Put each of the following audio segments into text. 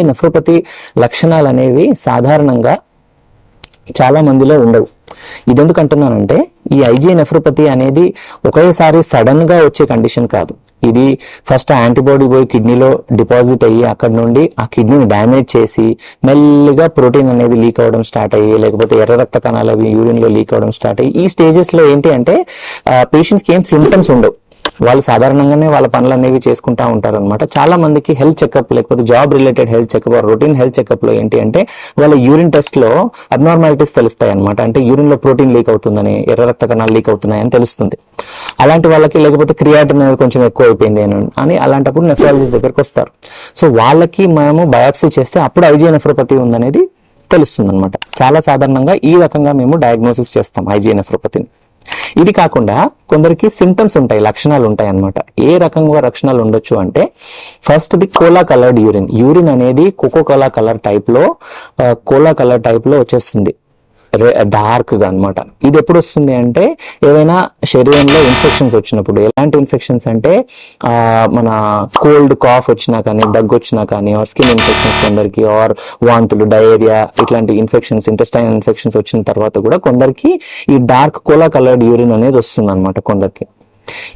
Nephropathy లక్షణాలు అనేవి సాధారణంగా చాలా మందిలో ఉండవు. ఇదెందుకు అంటున్నానంటే ఈ ఐజీఐ నెఫ్రోపతి అనేది ఒకేసారి సడన్ గా వచ్చే కండిషన్ కాదు. ఇది ఫస్ట్ యాంటీబాడీ పోయి కిడ్నీలో డిపాజిట్ అయ్యి అక్కడ నుండి ఆ కిడ్నీని డ్యామేజ్ చేసి మెల్లిగా ప్రోటీన్ అనేది లీక్ అవ్వడం స్టార్ట్ అయ్యి, లేకపోతే ఎర్ర రక్త కణాలు అవి యూరిన్ లో లీక్ అవ్వడం స్టార్ట్ అయ్యి, ఈ స్టేజెస్ లో ఏంటి అంటే పేషెంట్స్ కి ఏం సిమ్టమ్స్ ఉండవు. వాళ్ళు సాధారణంగానే వాళ్ళ పనులు అనేవి చేసుకుంటా ఉంటారు అనమాట. చాలా మందికి హెల్త్ చెకప్ లేకపోతే job related health checkup, routine health checkup లో ఏంటి అంటే వాళ్ళ యూరిన్ టెస్ట్ లో అబ్నార్మాలిటీస్ తెలుస్తాయి అనమాట. అంటే యూరిన్ లో ప్రోటీన్ లీక్ అవుతుందని, ఎర్ర రక్త కణాలు లీక్ అవుతున్నాయని తెలుస్తుంది. అలాంటి వాళ్ళకి లేకపోతే క్రియాటిన్ అనేది కొంచెం ఎక్కువ అయిపోయింది అని అలాంటప్పుడు నెఫ్రాలజిస్ట్ దగ్గరకు వస్తారు. సో వాళ్ళకి మేము బయాప్సీ చేస్తే అప్పుడు ఐజీఐ నెఫ్రోపతి ఉందనేది తెలుస్తుంది అనమాట. చాలా సాధారణంగా ఈ రకంగా మేము డయాగ్నోసిస్ చేస్తాం ఐజీఐ నెఫ్రోపతిని. ఇది కాకుండా కొందరికి సింటమ్స్ ఉంటాయి, లక్షణాలు ఉంటాయి అన్నమాట. ఏ రకంగా లక్షణాలు ఉండొచ్చు అంటే first the cola coloured urine అనేది కోకో కోలా కలర్ టైప్ లో కోలా కలర్ టైప్ లో వచ్చేస్తుంది, డార్క్ గా అనమాట. ఇది ఎప్పుడు వస్తుంది అంటే ఏవైనా శరీరంలో ఇన్ఫెక్షన్స్ వచ్చినప్పుడు. ఎలాంటి ఇన్ఫెక్షన్స్ అంటే మన కోల్డ్ కాఫ్ వచ్చినా కానీ, దగ్గు వచ్చినా కానీ, ఆర్ స్కిన్ ఇన్ఫెక్షన్స్ కొందరికి, ఆర్ వాంతులు, డయేరియా, ఇట్లాంటి ఇన్ఫెక్షన్స్, ఇంటెస్టైన్ ఇన్ఫెక్షన్స్ వచ్చిన తర్వాత కూడా కొందరికి ఈ డార్క్ కోలా కలర్డ్ యూరిన్ అనేది వస్తుంది అనమాట కొందరికి.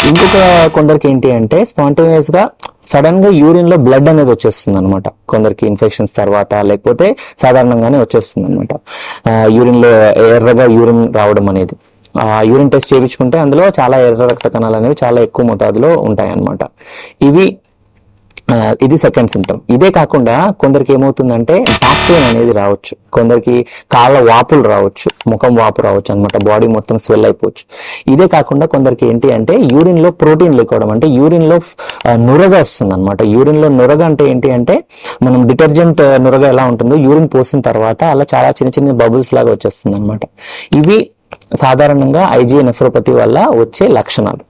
ఇంకొక కొందరికి ఏంటి అంటే స్పాంటేనియస్ గా సడన్ గా యూరిన్ లో బ్లడ్ అనేది వచ్చేస్తుంది అనమాట కొందరికి ఇన్ఫెక్షన్స్ తర్వాత, లేకపోతే సాధారణంగానే వచ్చేస్తుంది అనమాట. యూరిన్ లో ఎర్రగా యూరిన్ రావడం అనేది, యూరిన్ టెస్ట్ చేయించుకుంటే అందులో చాలా ఎర్ర రక్త కణాలు అనేవి చాలా ఎక్కువ మోతాదులో ఉంటాయి అన్నమాట. ఇది సెకండ్ సిమ్టమ్. ఇదే కాకుండా కొందరికి ఏమవుతుందంటే బ్యాక్ పెయిన్ అనేది రావచ్చు, కొందరికి కాళ్ళ వాపులు రావచ్చు, ముఖం వాపు రావచ్చు అనమాట, బాడీ మొత్తం స్వెల్ అయిపోవచ్చు. ఇదే కాకుండా కొందరికి ఏంటి అంటే యూరిన్ లో ప్రోటీన్ లీక్ అవడం, అంటే యూరిన్ లో నురగ వస్తుంది అనమాట. యూరిన్ లో నురగ అంటే ఏంటి అంటే మనం డిటర్జెంట్ నురగ ఎలా ఉంటుందో యూరిన్ పోసిన తర్వాత అలా చాలా చిన్న చిన్న బబుల్స్ లాగా వచ్చేస్తుంది అనమాట. ఇవి సాధారణంగా ఐజీఐ నెఫ్రోపతి వల్ల వచ్చే లక్షణాలు.